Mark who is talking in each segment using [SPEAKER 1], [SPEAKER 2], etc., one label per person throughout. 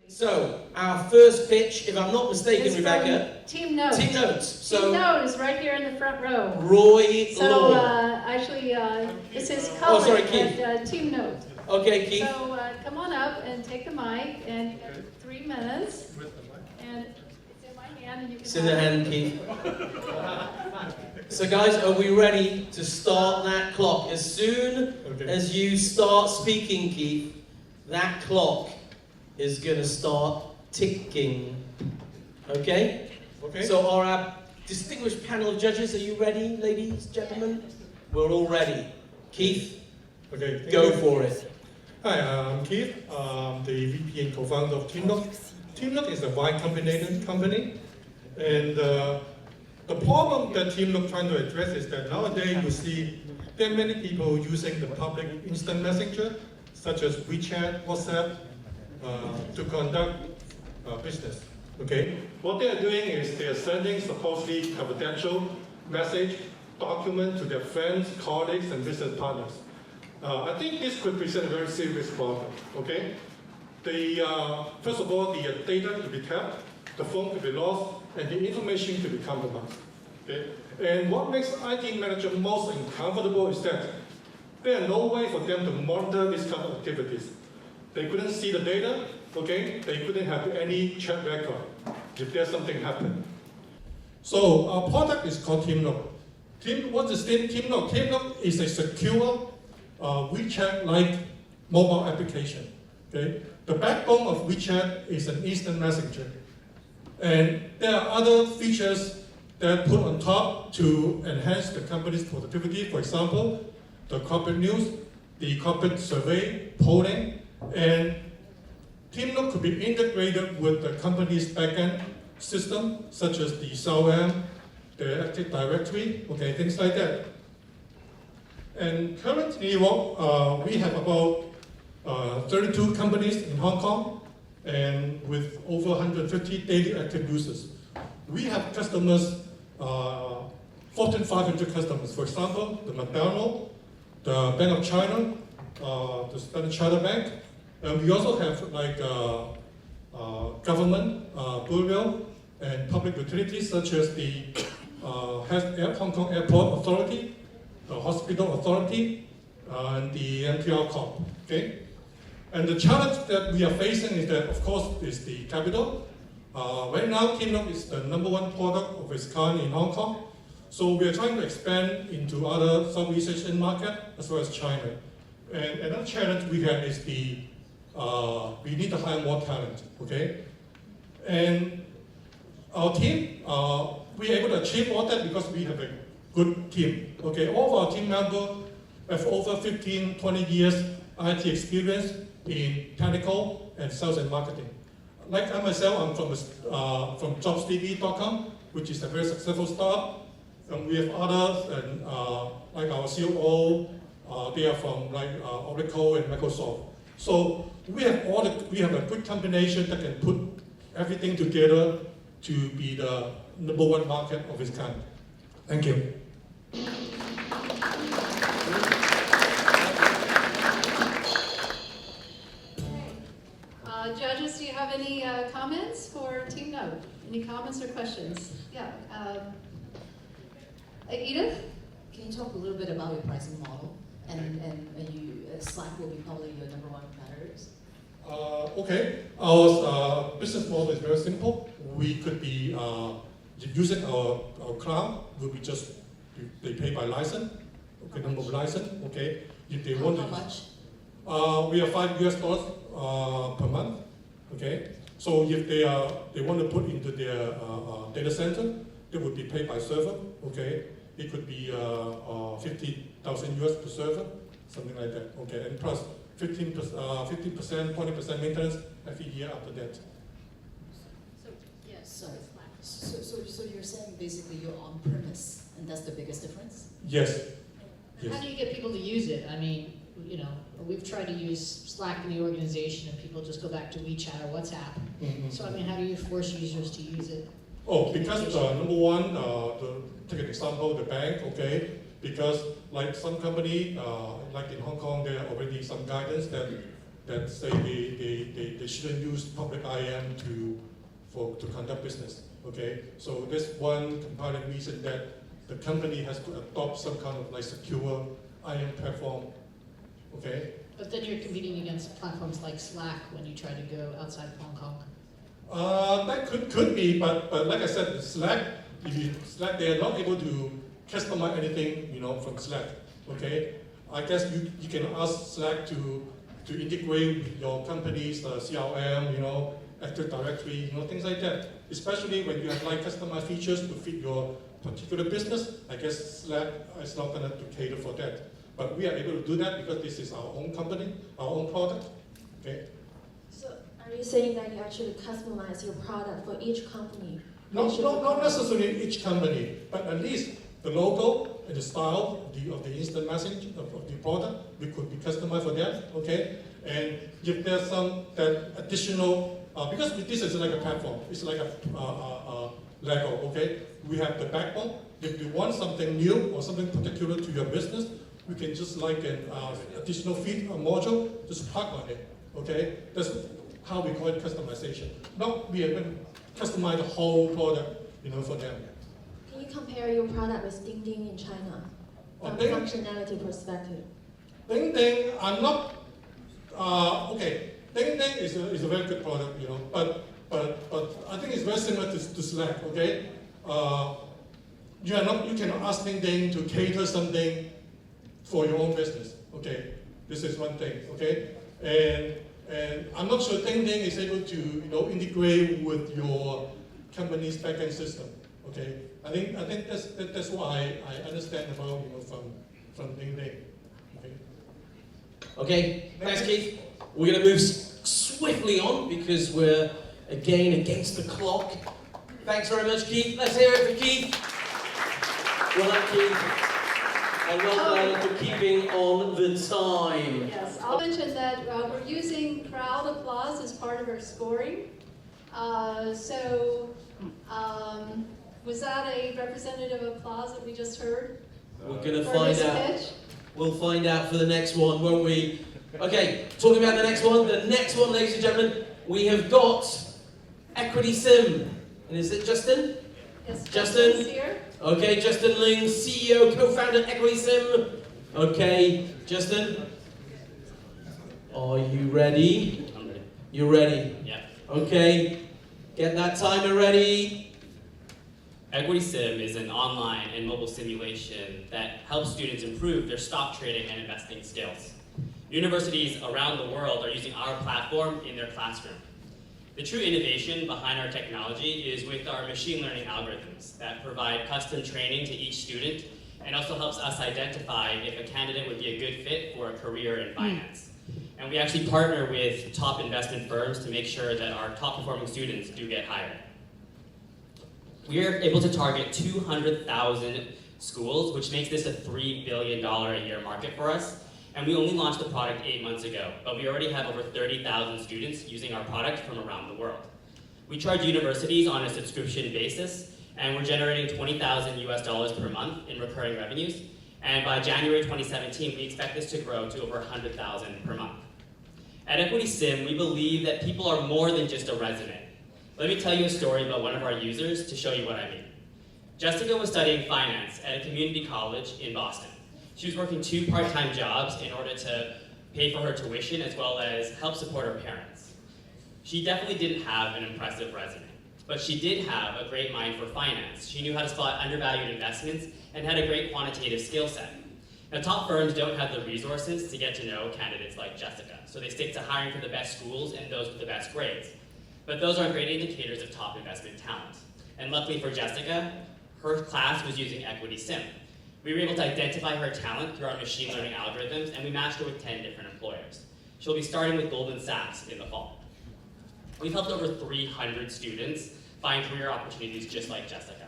[SPEAKER 1] So, our first pitch, if I'm not mistaken,
[SPEAKER 2] It's
[SPEAKER 1] Rebecca.
[SPEAKER 2] TeamNote.
[SPEAKER 1] TeamNote. So,
[SPEAKER 2] TeamNote is right here in the front row.
[SPEAKER 1] Roy
[SPEAKER 2] So,
[SPEAKER 1] Law.
[SPEAKER 2] actually, this is
[SPEAKER 1] Oh, sorry,
[SPEAKER 2] colleague
[SPEAKER 1] Keith.
[SPEAKER 2] at TeamNote.
[SPEAKER 1] Okay, Keith.
[SPEAKER 2] So, come on up and take the mic, and you got 3 minutes. And it's in my hand, and you can.
[SPEAKER 1] It's in the hand, Keith. So, guys, are we ready to start that clock? As soon as you start speaking, Keith, that clock is going to start ticking. Okay?
[SPEAKER 3] Okay.
[SPEAKER 1] So, our distinguished panel of judges, are you ready, ladies, gentlemen? We're all ready. Keith,
[SPEAKER 3] Okay.
[SPEAKER 1] go for it.
[SPEAKER 3] Hi, I'm Keith. I'm the VP and co-founder of TeamNote. TeamNote is a Y Combinator company, and the problem that TeamNote trying to address is that nowadays you see there are many people using the public instant messenger, such as WeChat, WhatsApp, to conduct business. Okay, what they are doing is they are sending supposedly confidential message, document to their friends, colleagues, and business partners. I think this could present a very serious problem. Okay, first of all, the data could be tapped, the phone could be lost, and the information could be compromised. Okay, and what makes IT manager most uncomfortable is that there are no way for them to monitor these kind of activities. They couldn't see the data, okay? They couldn't have any chat record if there's something happen. So our product is called TeamNote. What is TeamNote? TeamNote is a secure WeChat-like mobile application. Okay? The backbone of WeChat is an instant messenger. And there are other features that are put on top to enhance the company's productivity. For example, the corporate news, the corporate survey, polling, and TeamNote could be integrated with the company's backend system, such as the CRM, the Active Directory, okay, things like that. And currently, we have about 32 companies in Hong Kong, and with over 150 daily active users. We have customers, Fortune 500 customers. For example, the McDonald's, the Bank of China, the Standard Chartered Bank. And we also have like government, burial, and public utilities such as the Hong Kong Airport Authority, the Hospital Authority, and the MTR Corp. Okay? And the challenge that we are facing is that, of course, is the capital. Right now, TeamNote is the #1 product of its kind in Hong Kong. So we are trying to expand into other Southeast Asian market as well as China. And another challenge we have is we need to hire more talent, okay? And our team, we are able to achieve all that because we have a good team, okay? All of our team members have over 15, 20 years IT experience in technical and sales and marketing. Like I myself, I'm from jobstv.com, which is a very successful startup. And we have others, and like our COO, they are from like Oracle and Microsoft. So we have a good combination that can put everything together to be the #1 market of its kind. Thank you.
[SPEAKER 2] Judges, do you have any comments for TeamNote? Any comments or questions? Yeah. Edith?
[SPEAKER 4] Can you talk a little bit about your pricing model? And Slack will be probably your #1 competitors.
[SPEAKER 3] Okay, our business model is very simple. We could be using our cloud. Will be just they pay by license, okay, number of license. Okay, if they want
[SPEAKER 4] how much?
[SPEAKER 3] We are $5 per month. Okay, so if they want to put into their data center, they would be paid by server. Okay, it could be 50,000 US per server, something like that. Okay, and plus 15%, 20% maintenance every year after that.
[SPEAKER 4] So yes, sorry. So you're saying basically you're on premise, and that's the biggest difference?
[SPEAKER 3] Yes.
[SPEAKER 5] How do you get people to use it? I mean, you know, we've tried to use Slack in the organization and people just go back to WeChat or WhatsApp.
[SPEAKER 3] Mm-hmm.
[SPEAKER 5] So I mean, how do you force users to use it?
[SPEAKER 3] Oh, because #1, take an example, the bank, okay, because like some company, like in Hong Kong, there are already some guidance that that say they shouldn't use public IM to conduct business. Okay, so that's one compelling reason that the company has to adopt some kind of like secure IM platform. Okay.
[SPEAKER 5] But then you're competing against platforms like Slack when you try to go outside of Hong Kong.
[SPEAKER 3] That could be, but like I said, Slack, they are not able to customize anything, from Slack. Okay, I guess you can ask Slack to integrate with your company's CRM, Active Directory, things like that. Especially when you have like customized features to fit your particular business, I guess Slack is not going to cater for that. But we are able to do that because this is our own company, our own product. Okay.
[SPEAKER 6] So are you saying that you actually customize your product for each company?
[SPEAKER 3] Not necessarily each company, but at least the logo and the style of the instant message of the product, we could be customized for them. Okay. And if there's that additional, because this is like a platform, it's like a Lego. Okay. We have the backbone. If you want something new or something particular to your business, we can just like an additional feed, a module, just plug on it, okay? That's how we call it customization. Not we are going to customize the whole product, for them.
[SPEAKER 6] Can you compare your product with DingDing in China from a functionality perspective?
[SPEAKER 3] DingDing, I'm not, okay, DingDing is a very good product, but I think it's very similar to Slack, okay? You cannot ask DingDing to cater something for your own business, okay? This is one thing, okay? And I'm not sure DingDing is able to, integrate with your company's backend system, okay? I think that's what I understand about, from DingDing, okay?
[SPEAKER 1] Okay, thanks Keith. We're going to move swiftly on because we're again against the clock. Thanks very much, Keith. Let's hear it for Keith. Well done, Keith. And well done for keeping on the time.
[SPEAKER 2] Yes, I'll mention that we're using crowd applause as part of our scoring. Was that a representative applause that we just heard?
[SPEAKER 1] We're going to
[SPEAKER 2] For
[SPEAKER 1] find
[SPEAKER 2] this
[SPEAKER 1] out.
[SPEAKER 2] pitch?
[SPEAKER 1] We'll find out for the next one, won't we? Okay, talking about the next one. The next one, ladies and gentlemen, we have got EquitySim. And is it Justin?
[SPEAKER 2] Yes,
[SPEAKER 1] Justin?
[SPEAKER 2] Justin's here.
[SPEAKER 1] Okay, Justin Ling, CEO, co-founder, EquitySim. Okay, Justin. Are you ready?
[SPEAKER 7] I'm ready.
[SPEAKER 1] You're ready?
[SPEAKER 7] Yeah.
[SPEAKER 1] Okay, get that timer ready.
[SPEAKER 7] EquitySim is an online and mobile simulation that helps students improve their stock trading and investing skills. Universities around the world are using our platform in their classroom. The true innovation behind our technology is with our machine learning algorithms that provide custom training to each student and also helps us identify if a candidate would be a good fit for a career in finance. And we actually partner with top investment firms to make sure that our top performing students do get hired. We are able to target 200,000 schools, which makes this a $3 billion a year market for us. And we only launched the product 8 months ago, but we already have over 30,000 students using our product from around the world. We charge universities on a subscription basis, and we're generating $20,000 per month in recurring revenues. And by January 2017, we expect this to grow to over 100,000 per month. At EquitySim, we believe that people are more than just a resume. Let me tell you a story about one of our users to show you what I mean. Jessica was studying finance at a community college in Boston. She was working 2 part-time jobs in order to pay for her tuition as well as help support her parents. She definitely didn't have an impressive resume, but she did have a great mind for finance. She knew how to spot undervalued investments and had a great quantitative skill set. Now, top firms don't have the resources to get to know candidates like Jessica, so they stick to hiring for the best schools and those with the best grades. But those aren't great indicators of top investment talent. And luckily for Jessica, her class was using EquitySim. We were able to identify her talent through our machine learning algorithms, and we matched her with 10 different employers. She'll be starting with Goldman Sachs in the fall. We've helped over 300 students find career opportunities just like Jessica.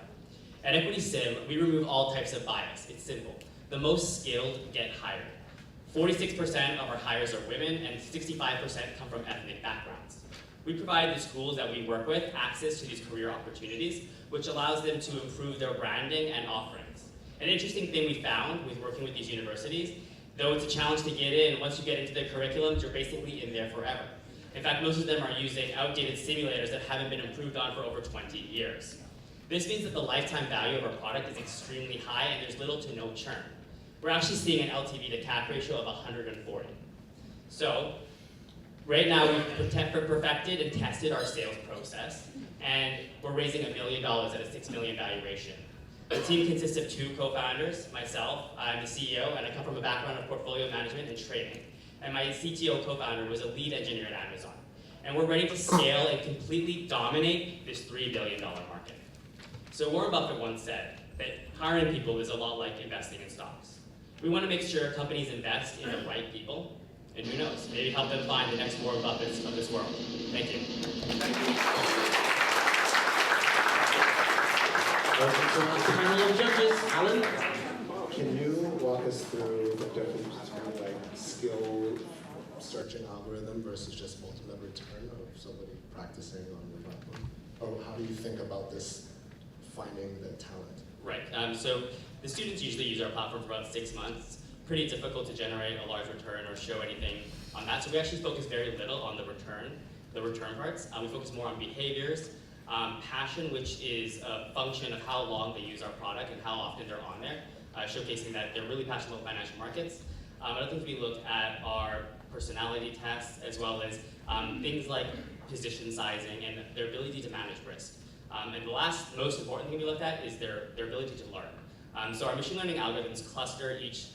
[SPEAKER 7] At EquitySim, we remove all types of bias. It's simple. The most skilled get hired. 46% of our hires are women, and 65% come from ethnic backgrounds. We provide the schools that we work with access to these career opportunities, which allows them to improve their branding and offerings. An interesting thing we found with working with these universities Though it's a challenge to get in, once you get into their curriculums, you're basically in there forever. In fact, most of them are using outdated simulators that haven't been improved on for over 20 years. This means that the lifetime value of our product is extremely high and there's little to no churn. We're actually seeing an LTV to CAC ratio of 140. So, right now we've perfected and tested our sales process, and we're raising $1 million at a $6 million valuation. The team consists of 2 co-founders, myself, I'm the CEO, and I come from a background of portfolio management and trading. And my CTO co-founder was a lead engineer at Amazon. And we're ready to scale and completely dominate this $3 billion market. So Warren Buffett once said that hiring people is a lot like investing in stocks. We want to make sure companies invest in the right people, and who knows, maybe help them find the next Warren Buffetts of this world. Thank you.
[SPEAKER 1] Welcome to our panel of judges. Alan?
[SPEAKER 8] Can you walk us through the difference between like skill searching algorithm versus just ultimate return of somebody practicing on your platform? Or how do you think about this finding the talent?
[SPEAKER 7] Right, so the students usually use our platform for about 6 months. Pretty difficult to generate a large return or show anything on that. So we actually focus very little on the return parts. We focus more on behaviors, passion, which is a function of how long they use our product and how often they're on there, showcasing that they're really passionate about financial markets. Other things we look at are personality tests, as well as things like position sizing and their ability to manage risk. And the last most important thing we looked at is their ability to learn. So our machine learning algorithms cluster each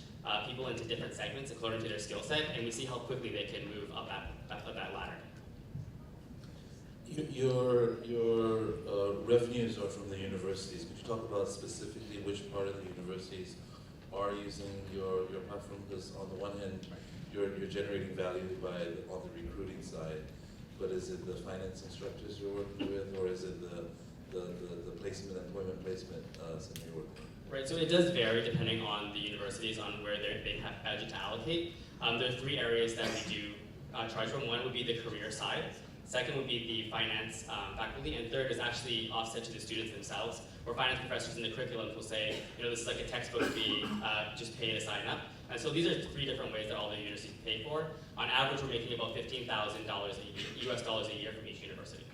[SPEAKER 7] people into different segments according to their skill set, and we see how quickly they can move up that ladder.
[SPEAKER 9] Your revenues are from the universities. Could you talk about specifically which part of the universities are using your platform? Because on the one hand, you're generating value on the recruiting side, but is it the finance instructors you're working with, or is it the employment placement center you're working with?
[SPEAKER 7] Right, so it does vary depending on the universities, on where they have budget to allocate. There are 3 areas that we do charge from. One would be the career side. Second would be the finance faculty, and third is actually offset to the students themselves, where finance professors in the curriculum will say, this is like a textbook fee, just pay to sign up. And so these are 3 different ways that all the universities pay for. On average, we're making about $15,000 US dollars a year from each university.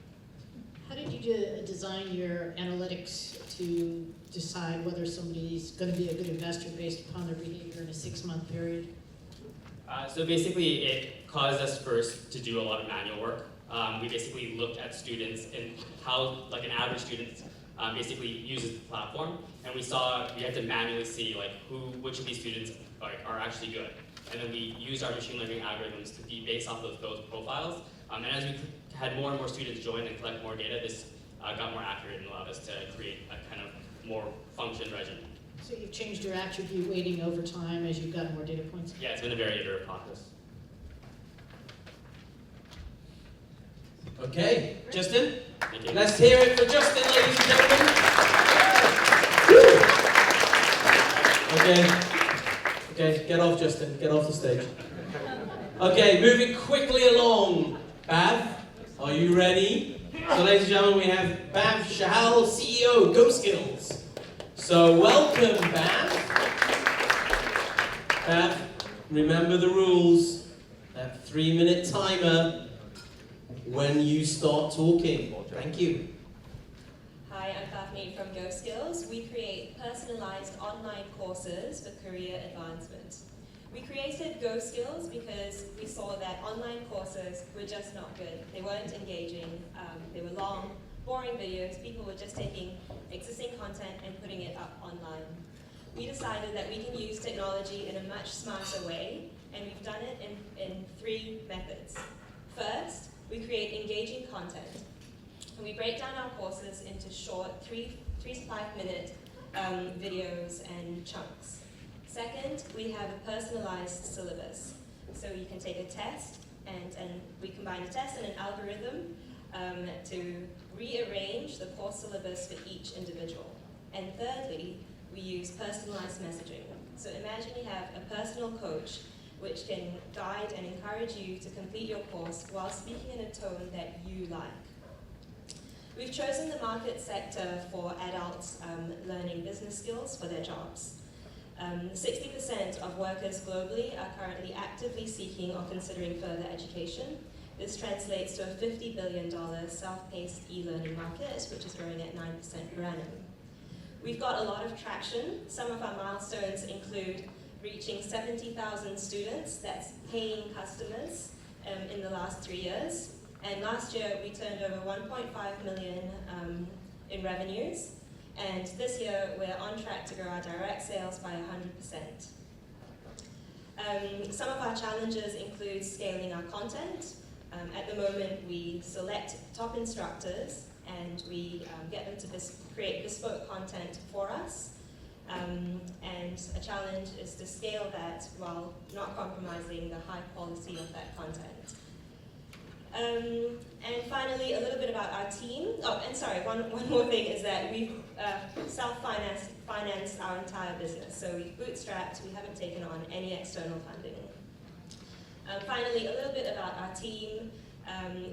[SPEAKER 5] How did you design your analytics to decide whether somebody's going to be a good investor based upon their behavior in a 6-month period?
[SPEAKER 7] So basically, it caused us first to do a lot of manual work. We basically looked at students and how, like an average student, basically uses the platform, and we had to manually see which of these students are actually good. And then we used our machine learning algorithms to be based off of those profiles. And as we had more and more students join and collect more data, this got more accurate and allowed us to create a kind of more function regimen.
[SPEAKER 5] So you've changed your attribute weighting over time as you've gotten more data points?
[SPEAKER 7] Yeah, it's been a very iterative process.
[SPEAKER 1] Okay, Justin?
[SPEAKER 7] Thank you.
[SPEAKER 1] Let's hear it for Justin, ladies and gentlemen. Okay, get off, Justin. Get off the stage. Okay, moving quickly along. Bhav, are you ready? So, ladies and gentlemen, we have Bhavneet Chahal, CEO, GoSkills. So, welcome, Bhav. Bhav, remember the rules. That 3-minute timer when you start talking. Thank you.
[SPEAKER 10] Hi, I'm Bhavneet from GoSkills. We create personalized online courses for career advancement. We created GoSkills because we saw that online courses were just not good. They weren't engaging, they were long, boring videos. People were just taking existing content and putting it up online. We decided that we can use technology in a much smarter way, and we've done it in 3 methods. First, we create engaging content. And we break down our courses into short 3 to 5 minute videos and chunks. Second, we have a personalized syllabus. So you can take a test, and we combine a test and an algorithm to rearrange the course syllabus for each individual. And thirdly, we use personalized messaging. So imagine you have a personal coach which can guide and encourage you to complete your course while speaking in a tone that you like. We've chosen the market sector for adults learning business skills for their jobs. 60% of workers globally are currently actively seeking or considering further education. This translates to a $50 billion self-paced e-learning market, which is growing at 9% per annum. We've got a lot of traction. Some of our milestones include reaching 70,000 students, that's paying customers, in the last 3 years. And last year we turned over 1.5 million in revenues. And this year we're on track to grow our direct sales by 100%. Some of our challenges include scaling our content. At the moment we select top instructors and we get them to create bespoke content for us. And a challenge is to scale that while not compromising the high quality of that content. And finally, a little bit about our team. Oh, and sorry, one more thing is that we've self-financed our entire business. So we've bootstrapped, we haven't taken on any external funding. Finally, a little bit about our team.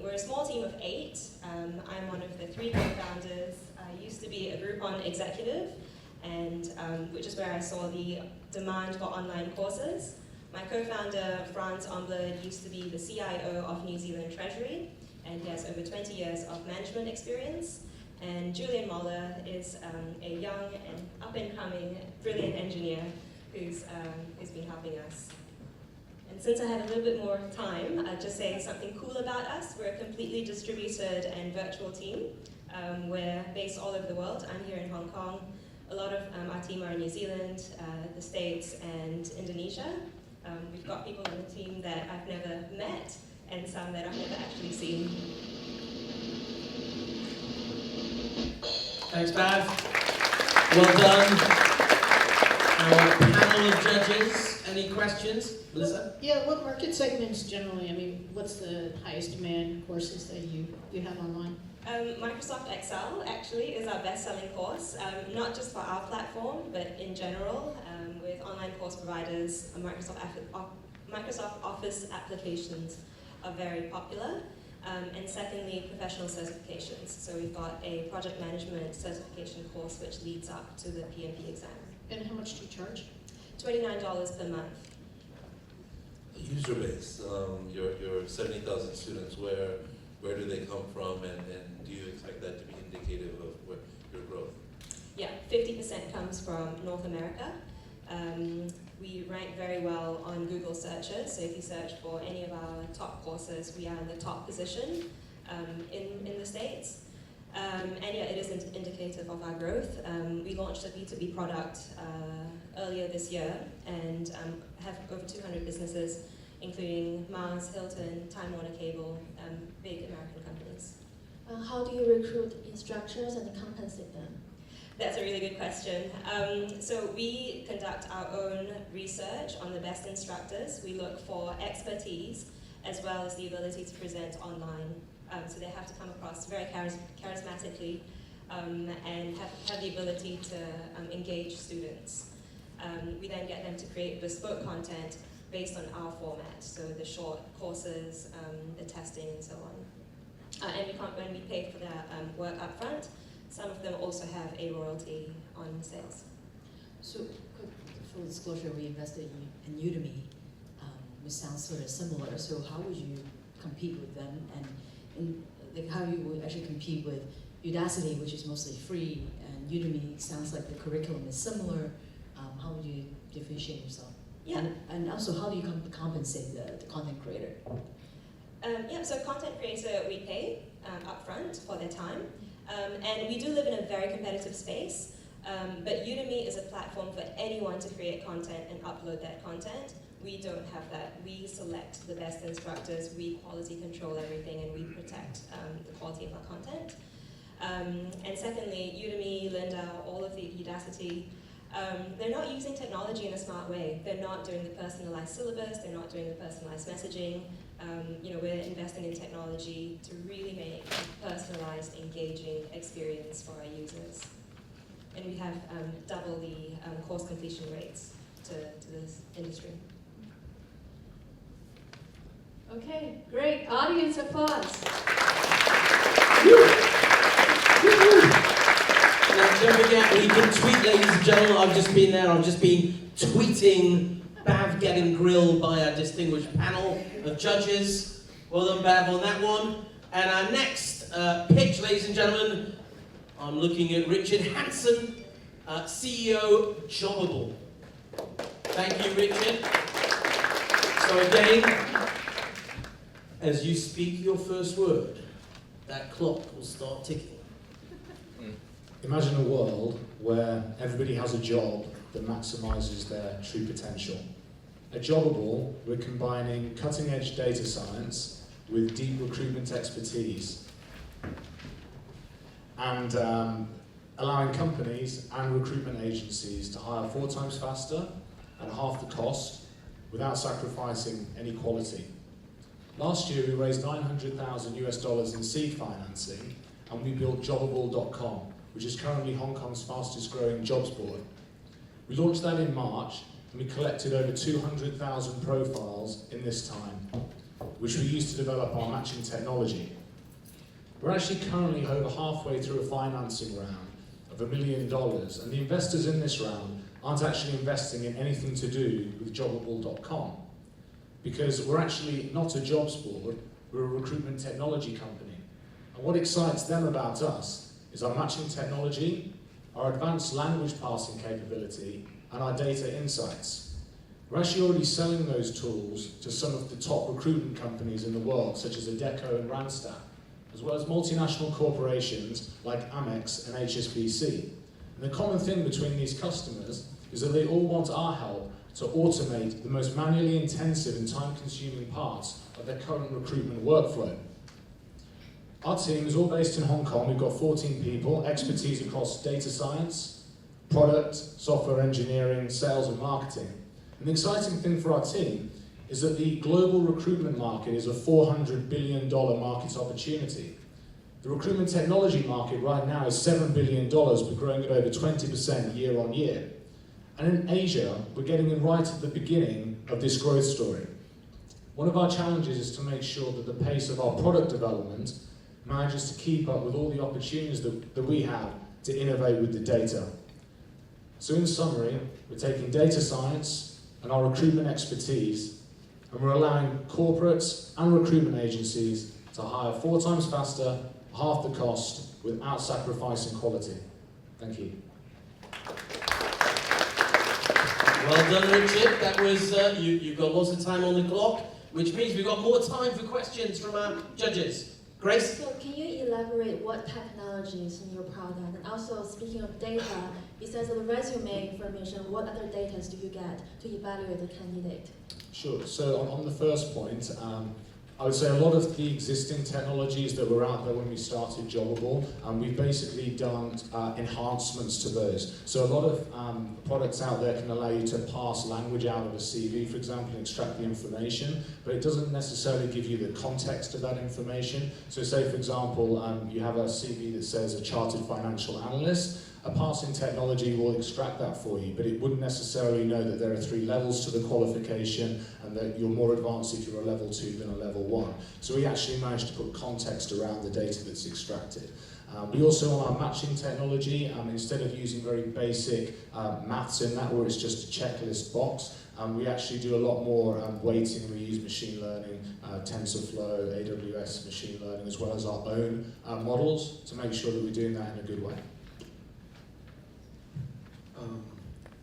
[SPEAKER 10] We're a small team of 8. I'm one of the 3 co-founders. I used to be a Groupon executive, and which is where I saw the demand for online courses. My co-founder, Frans Omblad, used to be the CIO of New Zealand Treasury, and he has over 20 years of management experience. And Julian Moller is a young and up-and-coming, brilliant engineer who's been helping us. And since I have a little bit more time, I'll just say something cool about us. We're a completely distributed and virtual team. We're based all over the world. I'm here in Hong Kong. A lot of our team are in New Zealand, the States, and Indonesia. We've got people on the team that I've never met, and some that I've never actually seen.
[SPEAKER 1] Thanks, Bav. Well done. Our panel of judges, any questions? Melissa?
[SPEAKER 5] Yeah, what market segments generally, I mean, what's the highest demand courses that you have online?
[SPEAKER 10] Microsoft Excel actually is our best-selling course, not just for our platform, but in general, with online course providers. Microsoft Office applications are very popular. And secondly, professional certifications. So we've got a project management certification course which leads up to the PMP exam.
[SPEAKER 5] And how much do you charge?
[SPEAKER 10] $29 per month.
[SPEAKER 9] User base, your 70,000 students, where do they come from, and do you expect that to be indicative of your growth?
[SPEAKER 10] Yeah, 50% comes from North America. We rank very well on Google searches, so if you search for any of our top courses, we are in the top position in the States. And yeah, it is indicative of our growth. We launched a B2B product earlier this year and have over 200 businesses, including Mars, Hilton, Time Warner Cable, big American companies.
[SPEAKER 6] How do you recruit instructors and compensate them?
[SPEAKER 10] That's a really good question. So we conduct our own research on the best instructors. We look for expertise as well as the ability to present online. So they have to come across very charismatically and have the ability to engage students. We then get them to create bespoke content based on our format, so the short courses, the testing, and so on. And when we pay for their work up front, some of them also have a royalty on sales.
[SPEAKER 4] So, full disclosure, we invested in Udemy, which sounds sort of similar. So how would you compete with them, and like how you would actually compete with Udacity, which is mostly free, and Udemy sounds like the curriculum is similar. How would you differentiate yourself?
[SPEAKER 10] Yeah.
[SPEAKER 4] And also, how do you compensate the content creator?
[SPEAKER 10] Yeah, so content creator, we pay upfront for their time. And we do live in a very competitive space, but Udemy is a platform for anyone to create content and upload that content. We don't have that. We select the best instructors, we quality control everything, and we protect the quality of our content. And secondly, Udemy, Linda, all of the Udacity, they're not using technology in a smart way. They're not doing the personalized syllabus, they're not doing the personalized messaging. We're investing in technology to really make a personalized, engaging experience for our users. And we have double the course completion rates to this industry.
[SPEAKER 2] Okay, great. Audience applause.
[SPEAKER 1] Now, don't forget, we can tweet, ladies and gentlemen. I've just been there. I've just been tweeting Bav getting grilled by a distinguished panel of judges. Well done, Bav, on that one. And our next pitch, ladies and gentlemen, I'm looking at Richard Hanson, CEO Jobable. Thank you, Richard. So again, as you speak your first word, that clock will start ticking.
[SPEAKER 11] Imagine a world where everybody has a job that maximizes their true potential. At Jobable, we're combining cutting-edge data science with deep recruitment expertise and allowing companies and recruitment agencies to hire 4 times faster at half the cost without sacrificing any quality. Last year, we raised $900,000 in seed financing, and we built Jobable.com, which is currently Hong Kong's fastest growing jobs board. We launched that in March, and we collected over 200,000 profiles in this time, which we used to develop our matching technology. We're actually currently over halfway through a financing round of $1 million, and the investors in this round aren't actually investing in anything to do with Jobable.com, because we're actually not a jobs board, we're a recruitment technology company. And what excites them about us is our matching technology, our advanced language parsing capability, and our data insights. We're actually already selling those tools to some of the top recruitment companies in the world, such as Adecco and Randstad, as well as multinational corporations like Amex and HSBC. And the common thing between these customers is that they all want our help to automate the most manually intensive and time-consuming parts of their current recruitment workflow. Our team is all based in Hong Kong. We've got 14 people, expertise across data science, product, software engineering, sales and marketing. And the exciting thing for our team is that the global recruitment market is a $400 billion market opportunity. The recruitment technology market right now is $7 billion, but growing at over 20% year on year. And in Asia, we're getting in right at the beginning of this growth story. One of our challenges is to make sure that the pace of our product development manages to keep up with all the opportunities that we have to innovate with the data. So in summary, we're taking data science and our recruitment expertise, and we're allowing corporates and recruitment agencies to hire 4 times faster, half the cost, without sacrificing quality. Thank you.
[SPEAKER 1] Well done, Richard. That was, you've got lots of time on the clock, which means we've got more time for questions from our judges. Grace?
[SPEAKER 6] So can you elaborate what technologies in your product? And also, speaking of data, besides the resume information, what other data do you get to evaluate the candidate?
[SPEAKER 11] Sure. So on the first point, I would say a lot of the existing technologies that were out there when we started Jobable, we've basically done enhancements to those. So a lot of products out there can allow you to parse language out of a CV, for example, and extract the information, but it doesn't necessarily give you the context of that information. So say, for example, you have a CV that says a chartered financial analyst. A parsing technology will extract that for you, but it wouldn't necessarily know that there are 3 levels to the qualification and that you're more advanced if you're a level 2 than a level 1. So we actually managed to put context around the data that's extracted. We also, on our matching technology, instead of using very basic maths in that, where it's just a checklist box, we actually do a lot more weighting. We use machine learning, TensorFlow, AWS machine learning, as well as our own models to make sure that we're doing that in a good way.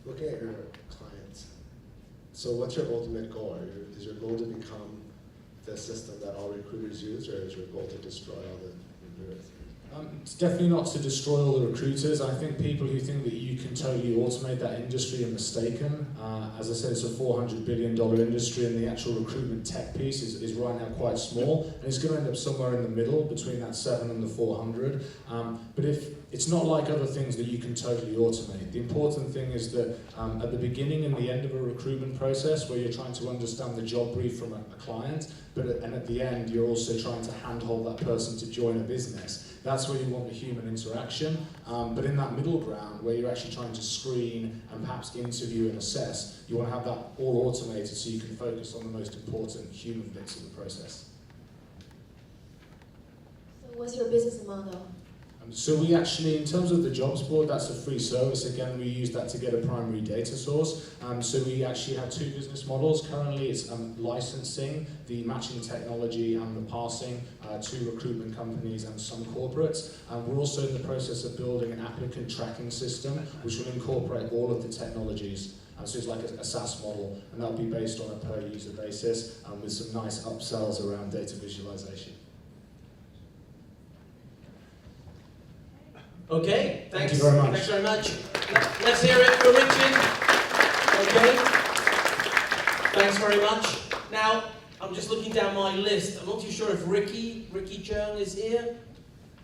[SPEAKER 8] Looking at your clients, so what's your ultimate goal? Is your goal to become the system that all recruiters use, or is your goal to destroy all the recruiters?
[SPEAKER 11] It's definitely not to destroy all the recruiters. I think people who think that you can totally automate that industry are mistaken. As I said, it's a $400 billion industry, and the actual recruitment tech piece is right now quite small, and it's going to end up somewhere in the middle between that 7 and the 400. But if it's not like other things that you can totally automate. The important thing is that at the beginning and the end of a recruitment process, where you're trying to understand the job brief from a client, and at the end you're also trying to handhold that person to join a business. That's where you want the human interaction. But in that middle ground, where you're actually trying to screen and perhaps interview and assess, you want to have that all automated so you can focus on the most important human bits of the process.
[SPEAKER 6] So what's your business model?
[SPEAKER 11] So we actually, in terms of the jobs board, that's a free service. Again, we use that to get a primary data source. So we actually have two business models. Currently, it's licensing the matching technology and the parsing to recruitment companies and some corporates. And we're also in the process of building an applicant tracking system, which will incorporate all of the technologies. So it's like a SaaS model, and that'll be based on a per user basis with some nice upsells around data visualization.
[SPEAKER 1] Okay, thanks.
[SPEAKER 11] Thank you very much.
[SPEAKER 1] Thanks very much. Let's hear it for Richard. Okay. Thanks very much. Now, I'm just looking down my list. I'm not too sure if Ricky Yeung is here.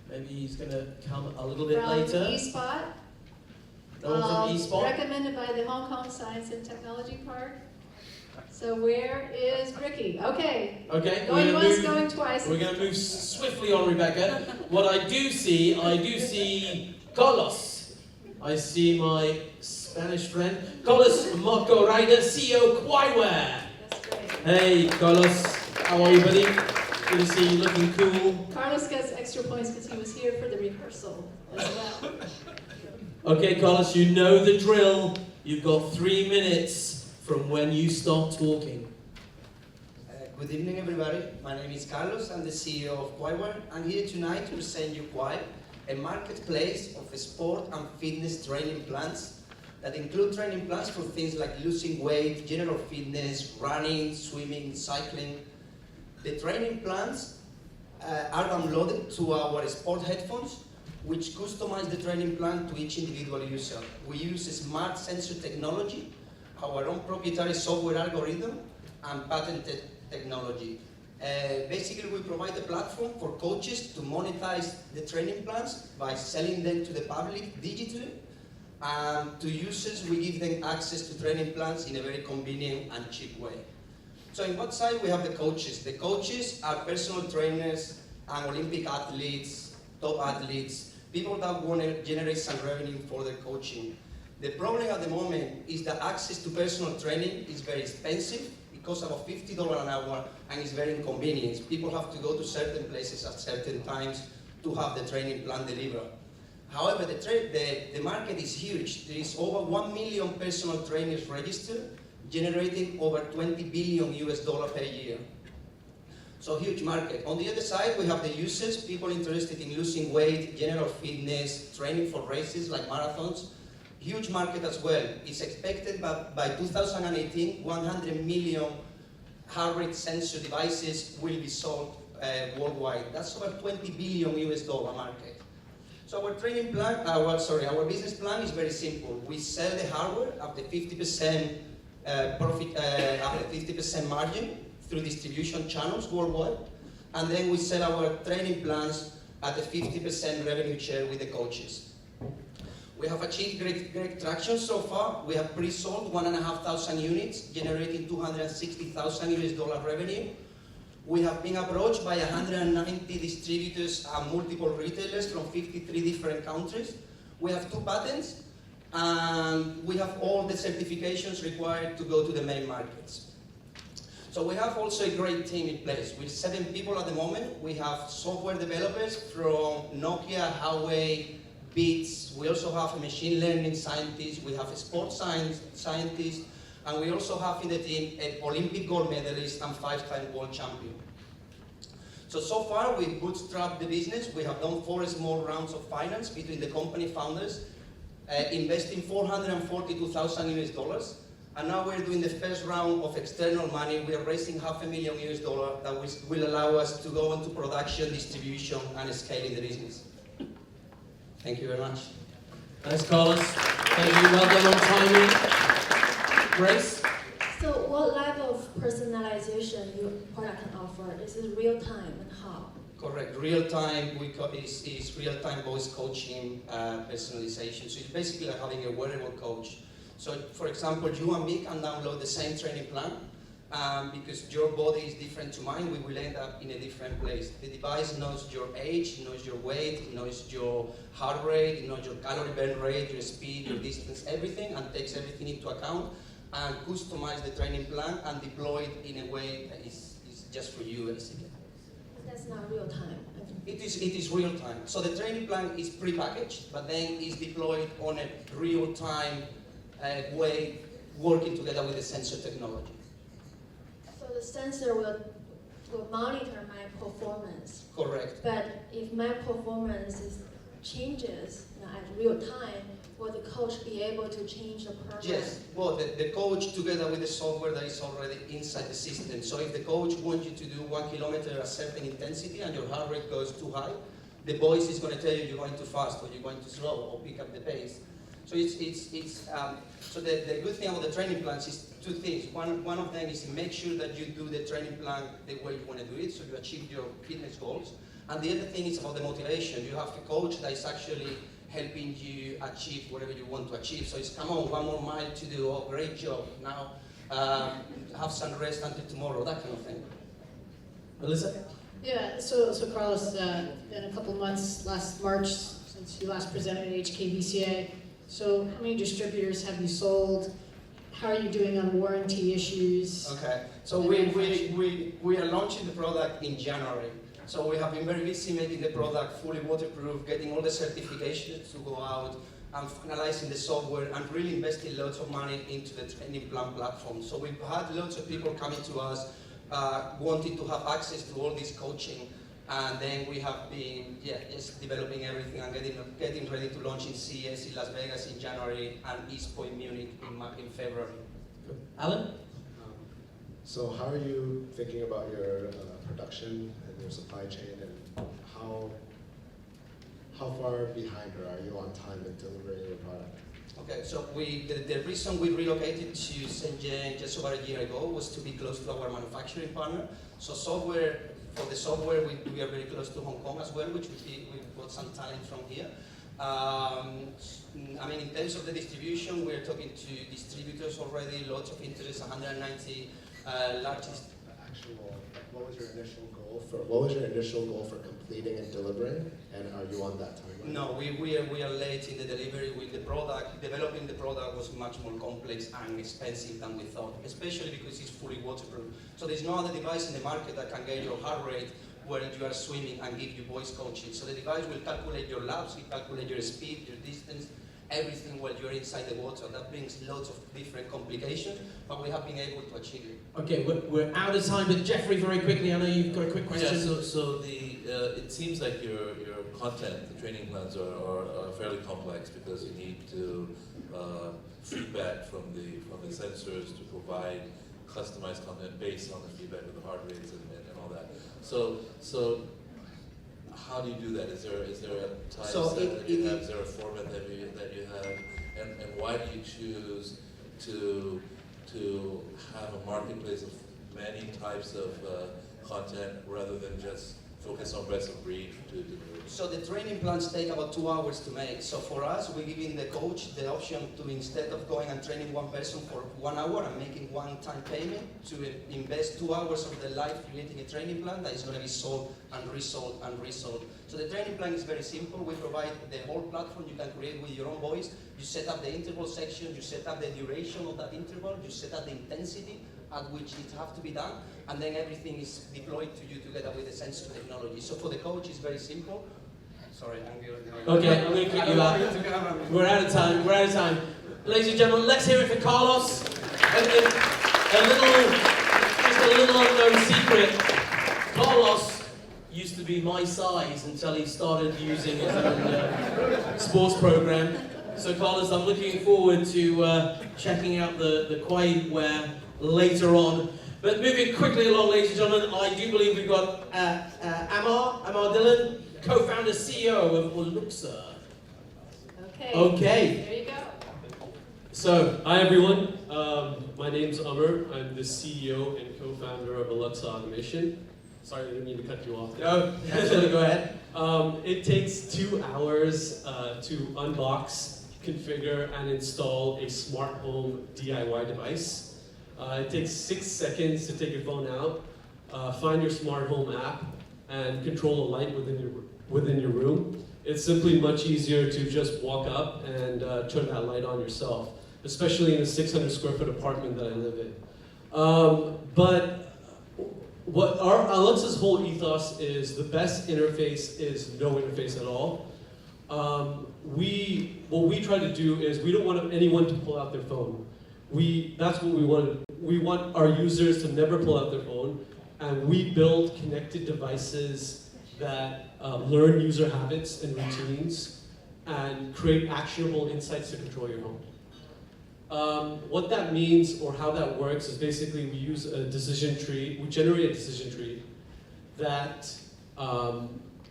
[SPEAKER 1] Maybe he's going to come a little bit later.
[SPEAKER 2] From eSpot.
[SPEAKER 1] No one from eSpot?
[SPEAKER 2] Recommended by the Hong Kong Science and Technology Park. So where is Ricky? Okay.
[SPEAKER 1] Okay.
[SPEAKER 2] Going once, going twice.
[SPEAKER 1] We're going to move swiftly on, Rebecca. What I do see Carlos. I see my Spanish friend, Carlos Mocorida, CEO Quiwear.
[SPEAKER 2] That's great.
[SPEAKER 1] Hey, Carlos. How are you, buddy? Good to see you, looking cool.
[SPEAKER 2] Carlos gets extra points because he was here for the rehearsal as well.
[SPEAKER 1] Okay, Carlos, you know the drill. You've got 3 minutes from when you start talking.
[SPEAKER 12] Good evening, everybody. My name is Carlos. I'm the CEO of Quiwear. I'm here tonight to present you Quiwear, a marketplace of sport and fitness training plans that include training plans for things like losing weight, general fitness, running, swimming, cycling. The training plans are downloaded to our sport headphones, which customize the training plan to each individual user. We use smart sensor technology, our own proprietary software algorithm, and patented technology. Basically, we provide a platform for coaches to monetize the training plans by selling them to the public digitally. And to users, we give them access to training plans in a very convenient and cheap way. So in what side we have the coaches? The coaches are personal trainers and Olympic athletes, top athletes, people that want to generate some revenue for their coaching. The problem at the moment is that access to personal training is very expensive. It costs about $50 an hour and it's very inconvenient. People have to go to certain places at certain times to have the training plan delivered. However, the market is huge. There is over 1 million personal trainers registered, generating over $20 billion per year. So huge market. On the other side, we have the users, people interested in losing weight, general fitness, training for races like marathons. Huge market as well. It's expected by 2018, 100 million heart rate sensor devices will be sold worldwide. That's over $20 billion market. So our training plan, our business plan is very simple. We sell the hardware at the 50% profit, at the 50% margin through distribution channels worldwide, and then we sell our training plans at the 50% revenue share with the coaches. We have achieved great traction so far. We have pre-sold 1,500 units, generating $260,000 revenue. We have been approached by 190 distributors and multiple retailers from 53 different countries. We have 2 patents, and we have all the certifications required to go to the main markets. So we have also a great team in place. With 7 people at the moment. We have software developers from Nokia, Huawei, Beats. We also have a machine learning scientist. We have a sports science scientist. And we also have in the team an Olympic gold medalist and 5-time world champion. So far we've bootstrapped the business. We have done 4 small rounds of finance between the company founders, investing $442,000. And now we're doing the first round of external money. We are raising $500,000 that will allow us to go into production, distribution, and scaling the business. Thank you very much.
[SPEAKER 1] Thanks, Carlos. Thank you. Well done on timing. Grace?
[SPEAKER 6] So what level of personalization your product can offer? Is it real time and how?
[SPEAKER 12] Correct. Real time is real time voice coaching, personalization. So it's basically like having a wearable coach. So for example, you and me can download the same training plan. Because your body is different to mine, we will end up in a different place. The device knows your age, knows your weight, knows your heart rate, knows your calorie burn rate, your speed, your distance, everything, and takes everything into account and customize the training plan and deploy it in a way that is just for you, basically.
[SPEAKER 6] that's not real time.
[SPEAKER 12] It is real time. So the training plan is pre-packaged, but then is deployed on a real time way, working together with the sensor technology.
[SPEAKER 6] So the sensor will monitor my performance.
[SPEAKER 12] Correct.
[SPEAKER 6] But if my performance changes at real time, will the coach be able to change the program?
[SPEAKER 12] Yes, well, the coach together with the software that is already inside the system. So if the coach wants you to do 1 kilometer at a certain intensity and your heart rate goes too high, the voice is going to tell you you're going too fast or you're going too slow or pick up the pace. So so the good thing about the training plans is two things. One of them is to make sure that you do the training plan the way you want to do it, so you achieve your fitness goals. And the other thing is about the motivation. You have a coach that is actually helping you achieve whatever you want to achieve. So it's, come on, 1 more mile to do, oh, great job. Now, have some rest until tomorrow, that kind of thing.
[SPEAKER 1] Melissa?
[SPEAKER 5] Yeah, so Carlos, in a couple months, last March, since you last presented at HKVCA, so how many distributors have you sold? How are you doing on warranty issues?
[SPEAKER 12] Okay, so we are launching the product in January. So we have been very busy making the product fully waterproof, getting all the certifications to go out, and finalizing the software, and really investing lots of money into the training plan platform. So we've had lots of people coming to us, wanting to have access to all this coaching, and then we have been, just developing everything and getting ready to launch in CES in Las Vegas in January and East Point Munich in February.
[SPEAKER 1] Alan?
[SPEAKER 8] So how are you thinking about your production and your supply chain, and how far behind are you on time in delivering your product?
[SPEAKER 12] Okay, so the reason we relocated to Shenzhen just over a year ago was to be close to our manufacturing partner. So for the software, we are very close to Hong Kong as well, which we've got some talent from here. I mean, in terms of the distribution, we're talking to distributors already, lots of interest, 190 largest.
[SPEAKER 8] What was your initial goal for completing and delivering, and are you on that timeline?
[SPEAKER 12] No, we are late in the delivery with the product. Developing the product was much more complex and expensive than we thought, especially because it's fully waterproof. So there's no other device in the market that can get your heart rate where you are swimming and give you voice coaching. So the device will calculate your laps, will calculate your speed, your distance, everything while you're inside the water. That brings lots of different complications, but we have been able to achieve it.
[SPEAKER 1] Okay, we're out of time, but Jeffrey, very quickly, I know you've got a quick question.
[SPEAKER 9] Yeah, so it seems like your content, the training plans are fairly complex because you need to feedback from the sensors to provide customized content based on the feedback of the heart rates and all that. So how do you do that? Is there a time set that you have? Is there a format that you have? And why do you choose to have a marketplace of many types of content rather than just focus on best of breed to deliver?
[SPEAKER 12] So the training plans take about 2 hours to make. So for us, we're giving the coach the option to, instead of going and training one person for 1 hour and making one-time payment, to invest 2 hours of their life creating a training plan that is going to be sold and resold and resold. So the training plan is very simple. We provide the whole platform you can create with your own voice. You set up the interval section, you set up the duration of that interval, you set up the intensity at which it has to be done, and then everything is deployed to you together with the sensor technology. So for the coach, it's very simple. Sorry, I'm going
[SPEAKER 1] Okay, I'm going to kick you out. We're out of time. Ladies and gentlemen, let's hear it for Carlos. Just a little unknown secret. Carlos used to be my size until he started using his own sports program. So Carlos, I'm looking forward to checking out the Quiwear later on. But moving quickly along, ladies and gentlemen, I do believe we've got Amar Dhillon, co-founder, CEO of Auluxa. Okay.
[SPEAKER 2] There you go.
[SPEAKER 13] So, hi everyone. My name's Amar. I'm the CEO and co-founder of Auluxa Automation. Sorry, I didn't mean to cut you off.
[SPEAKER 1] No, absolutely, go ahead.
[SPEAKER 13] It takes 2 hours to unbox, configure, and install a smart home DIY device. It takes 6 seconds to take your phone out, find your smart home app, and control a light within your room. It's simply much easier to just walk up and turn that light on yourself, especially in a 600 square foot apartment that I live in. But what our Auluxa's whole ethos is, the best interface is no interface at all. What we try to do is we don't want anyone to pull out their phone. That's what we want. We want our users to never pull out their phone, and we build connected devices that learn user habits and routines and create actionable insights to control your home. What that means or how that works is basically we use a decision tree, we generate a decision tree that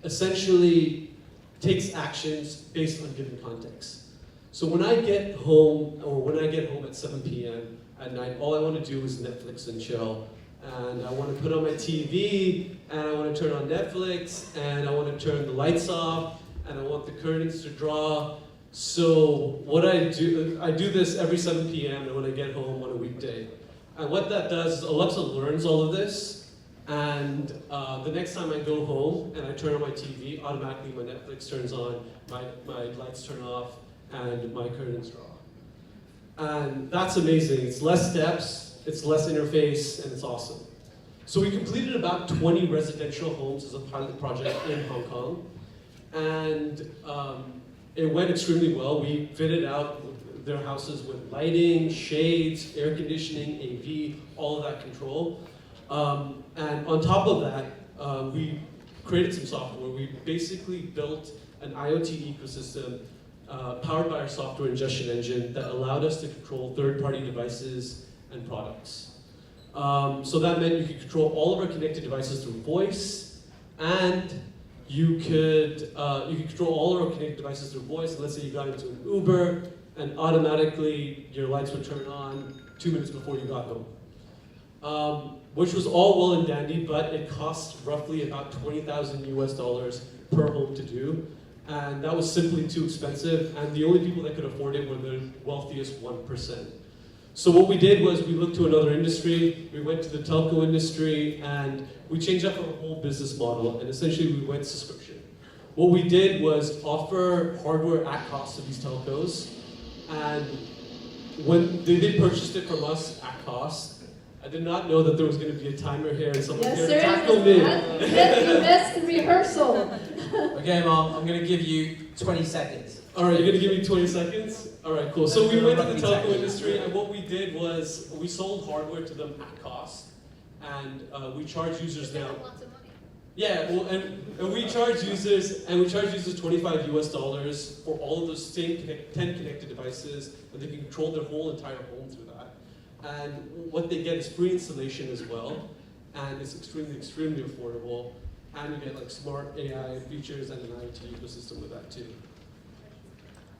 [SPEAKER 13] essentially takes actions based on given context. So when I get home, or when I get home at 7 p.m. at night, all I want to do is Netflix and chill. And I want to put on my TV, and I want to turn on Netflix, and I want to turn the lights off, and I want the curtains to draw. So what I do this every 7 p.m. and when I get home on a weekday. And what that does is Alexa learns all of this, and the next time I go home and I turn on my TV, automatically my Netflix turns on, my lights turn off, and my curtains draw. And that's amazing. It's less steps, it's less interface, and it's awesome. So we completed about 20 residential homes as a pilot project in Hong Kong. And it went extremely well. We fitted out their houses with lighting, shades, air conditioning, AV, all of that control. And on top of that, we created some software. We basically built an IoT ecosystem powered by our software ingestion engine that allowed us to control third-party devices and products. So that meant you could control all of our connected devices through voice, and you could control all of our connected devices through voice. And let's say you got into an Uber, and automatically your lights would turn on 2 minutes before you got home. Which was all well and dandy, but it cost roughly about $20,000 US per home to do. And that was simply too expensive, and the only people that could afford it were the wealthiest 1%. So what we did was we looked to another industry, we went to the telco industry, and we changed up our whole business model, and essentially we went subscription. What we did was offer hardware at cost to these telcos, and when they purchased it from us at cost, I did not know that there was going to be a timer here and someone here to tackle me.
[SPEAKER 2] You missed the rehearsal.
[SPEAKER 1] Okay, Mom, I'm going to give you 20 seconds.
[SPEAKER 13] All right, you're going to give me 20 seconds? All right, cool. So we went to the telco industry, and what we did was we sold hardware to them at cost, and we charge users now. Yeah, well, and we charge users, $25 US for all of those same 10 connected devices, and they can control their whole entire home through that. And what they get is free installation as well, and it's extremely, extremely affordable. And you get like smart AI features and an IoT ecosystem with that too.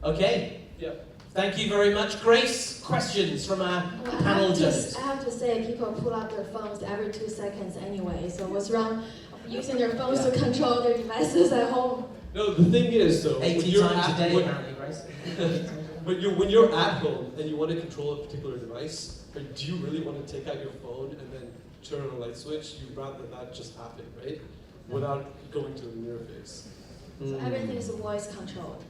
[SPEAKER 1] Okay.
[SPEAKER 13] Yeah.
[SPEAKER 1] Thank you very much, Grace. Questions from our panel judges?
[SPEAKER 6] I have to say, people pull out their phones every 2 seconds anyway. So what's wrong using their phones to control their devices at home?
[SPEAKER 13] No, the thing is though,
[SPEAKER 1] 80 times a day, apparently, Grace.
[SPEAKER 13] when you're at home and you want to control a particular device, or do you really want to take out your phone and then turn on a light switch? You'd rather that just happen, right? Without going to an interface.
[SPEAKER 6] So everything is voice controlled.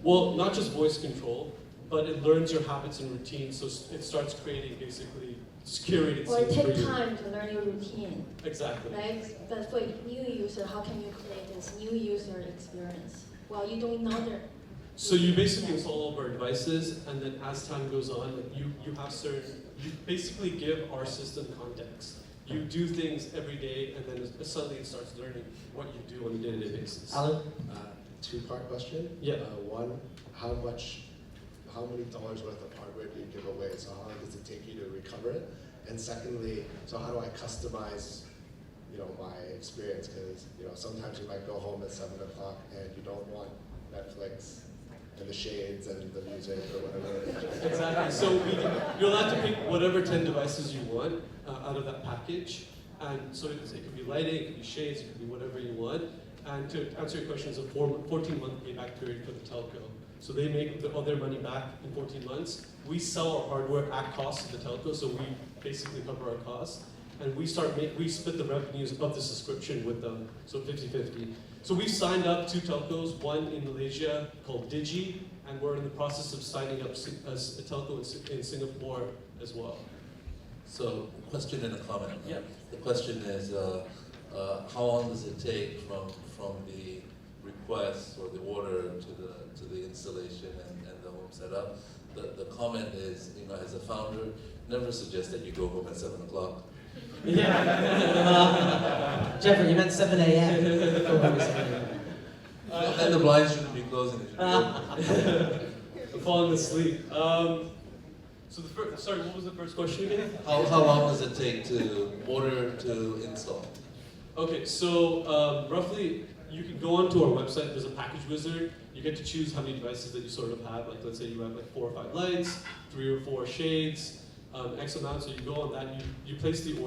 [SPEAKER 13] Well, not just voice control, but it learns your habits and routines, so it starts creating basically curated
[SPEAKER 6] Or it
[SPEAKER 13] scenes for
[SPEAKER 6] takes
[SPEAKER 13] you.
[SPEAKER 6] time to learn your routine.
[SPEAKER 13] Exactly.
[SPEAKER 6] Right? But for a new user, how can you create this new user experience? Well, you don't know their.
[SPEAKER 13] So you basically install all of our devices, and then as time goes on, like you basically give our system context. You do things every day, and then suddenly it starts learning what you do on a day-to-day basis.
[SPEAKER 1] Alan?
[SPEAKER 8] Two-part question.
[SPEAKER 13] Yeah.
[SPEAKER 8] One, how many dollars worth of hardware do you give away? So how long does it take you to recover it? And secondly, so how do I customize, my experience? Because sometimes you might go home at 7 o'clock and you don't want Netflix and the shades and the music or whatever.
[SPEAKER 13] Exactly. So you're allowed to pick whatever 10 devices you want out of that package. And so it could be lighting, it could be shades, it could be whatever you want. And to answer your question, it's a 14-month payback period for the telco. So they make all their money back in 14 months. We sell our hardware at cost to the telco, so we basically cover our costs. And we split the revenues of the subscription with them, so 50-50. So we've signed up 2 telcos, one in Malaysia called Digi, and we're in the process of signing up a telco in Singapore as well.
[SPEAKER 9] So, question and a comment.
[SPEAKER 1] Yep.
[SPEAKER 9] The question is, how long does it take from the request or the order to the installation and the home setup? The comment is, as a founder, never suggest that you go home at 7 o'clock.
[SPEAKER 1] Yeah. Jeffrey, you meant 7 a.m.
[SPEAKER 9] And the blinds shouldn't be closing. It should
[SPEAKER 13] I'm falling asleep. So sorry, what was the first question again?
[SPEAKER 9] How long does it take to order to install?
[SPEAKER 13] Okay, so roughly you can go onto our website. There's a package wizard. You get to choose how many devices that you sort of have. Like let's say you have like 4 or 5 lights, 3 or 4 shades, X amount. So you go on that. You place the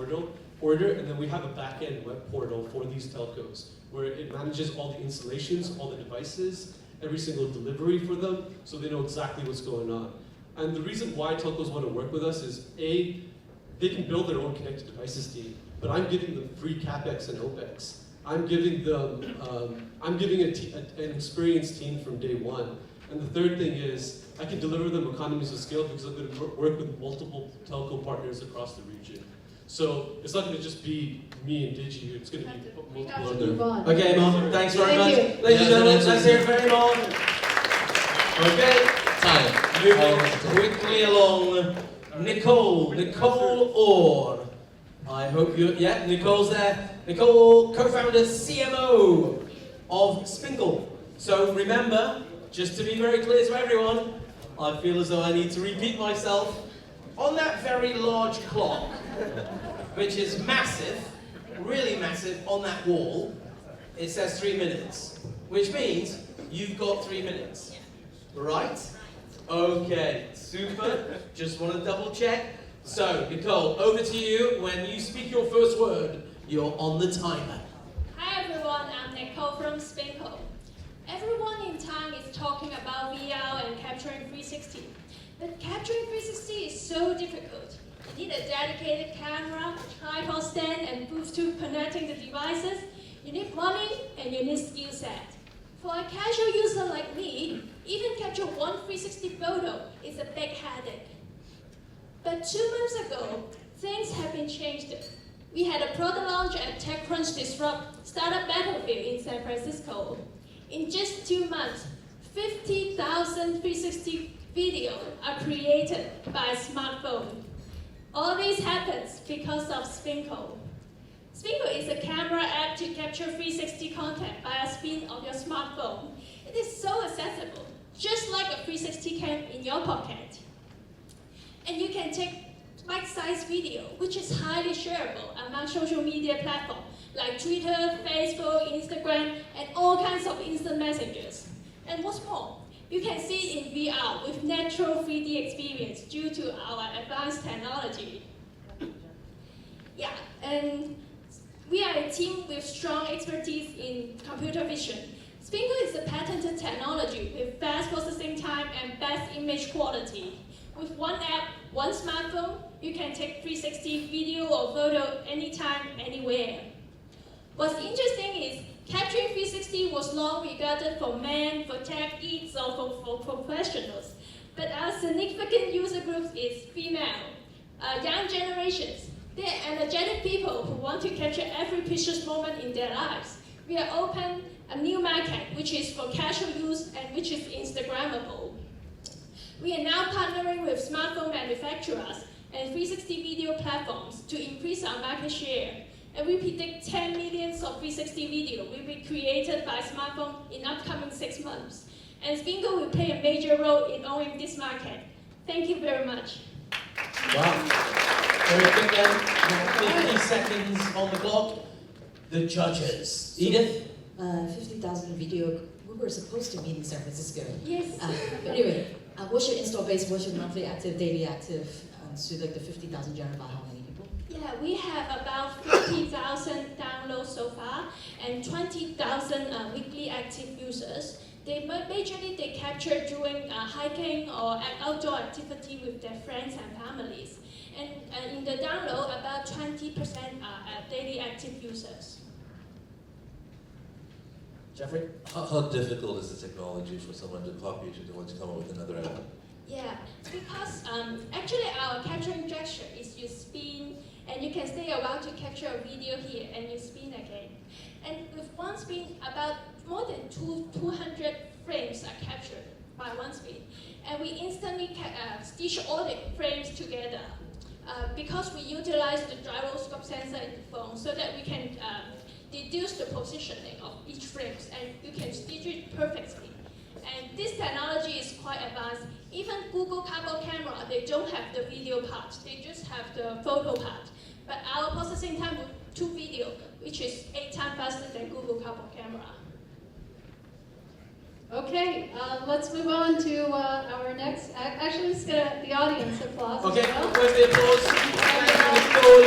[SPEAKER 13] order, and then we have a back-end web portal for these telcos where it manages all the installations, all the devices, every single delivery for them, so they know exactly what's going on. And the reason why telcos want to work with us is A, they can build their own connected devices team, but I'm giving them free CapEx and OpEx. I'm giving them, an experienced team from day one. And the third thing is, I can deliver them economies of scale because I'm going to work with multiple telco partners across the region. So it's not going to just be me and Digi, it's going to be multiple other.
[SPEAKER 1] Okay, Mom, thanks very much.
[SPEAKER 5] Thank you.
[SPEAKER 1] Ladies and gentlemen, let's hear it for him on. Okay,
[SPEAKER 9] Time.
[SPEAKER 1] moving quickly along. Nicole Or. I hope Nicole's there. Nicole, co-founder, CMO of Spinkle. So remember, just to be very clear to everyone, I feel as though I need to repeat myself. On that very large clock, which is massive, really massive, on that wall, it says 3 minutes, which means you've got 3 minutes, right? Okay, super, just want to double check. So, Nicole, over to you. When you speak your first word, you're on the timer.
[SPEAKER 14] Hi everyone, I'm Nicole from Spinkle. Everyone in town is talking about VR and capturing 360. But capturing 360 is so difficult. You need a dedicated camera, tripod stand, and booth to connecting the devices. You need money and you need skill set. For a casual user like me, even capture one 360 photo is a big headache. But 2 months ago, things have been changed. We had a product launch at TechCrunch Disrupt Startup Battlefield in San Francisco. In just 2 months, 50,000 360 videos are created by a smartphone. All this happens because of Spinkle. Spinkle is a camera app to capture 360 content by a spin of your smartphone. It is so accessible, just like a 360 cam in your pocket. And you can take bite-sized video, which is highly shareable among social media platforms like Twitter, Facebook, Instagram, and all kinds of instant messengers. And what's more, you can see it in VR with natural 3D experience due to our advanced technology. Yeah, and we are a team with strong expertise in computer vision. Spinkle is a patented technology with fast processing time and best image quality. With one app, one smartphone, you can take 360 video or photo anytime, anywhere. What's interesting is capturing 360 was long regarded for men, for tech geeks, or for professionals. But our significant user group is female, young generations. They're energetic people who want to capture every precious moment in their lives. We are open a new market, which is for casual use and which is Instagrammable. We are now partnering with smartphone manufacturers and 360 video platforms to increase our market share. And we predict 10 million of 360 video will be created by smartphone in upcoming 6 months. And Spinkle will play a major role in owning this market. Thank you very much.
[SPEAKER 1] Wow. Very quick then, 50 seconds on the clock. The judges. Edith?
[SPEAKER 4] 50,000 video. We were supposed to meet in San Francisco.
[SPEAKER 14] Yes.
[SPEAKER 4] But anyway, what's your install base? What's your monthly active, daily active? So like the 50,000 generated by how many people?
[SPEAKER 14] Yeah, we have about 50,000 downloads so far and 20,000 weekly active users. Majorly they capture during hiking or outdoor activity with their friends and families. And in the download, about 20% are daily active users.
[SPEAKER 1] Jeffrey?
[SPEAKER 9] How difficult is the technology for someone to copy it if they want to come up with another app?
[SPEAKER 14] Yeah, because actually our capturing gesture is you speed And you can stay a while to capture a video here, and you spin again. And with one spin, about more than 200 frames are captured by one spin. And we instantly stitch all the frames together because we utilize the gyroscope sensor in the phone so that we can deduce the positioning of each frame, and you can stitch it perfectly. And this technology is quite advanced. Even Google Carbon camera, they don't have the video part, they just have the photo part. But our processing time with 2 video, which is 8 times faster than Google Carbon camera.
[SPEAKER 2] Okay, let's move on to our next. Actually, let's get the audience applause.
[SPEAKER 1] Okay,
[SPEAKER 2] as well.
[SPEAKER 1] where's the applause? Thank you, Nicole.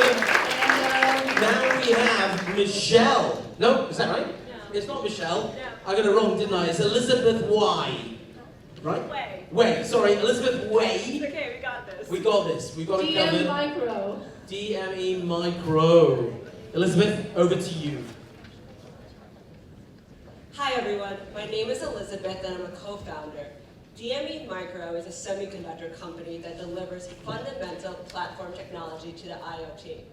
[SPEAKER 1] Now we have Michelle. No, is that right? No. It's not Michelle. No. I got it wrong, didn't I? It's Elizabeth Y. Right? Way. Sorry, Elizabeth Way.
[SPEAKER 15] It's okay, we got this.
[SPEAKER 1] We got this. We got it covered.
[SPEAKER 2] DME Micro.
[SPEAKER 1] DME Micro. Elizabeth, over to you.
[SPEAKER 15] Hi everyone, my name is Elizabeth and I'm a co-founder. DME Micro is a semiconductor company that delivers fundamental platform technology to the IoT.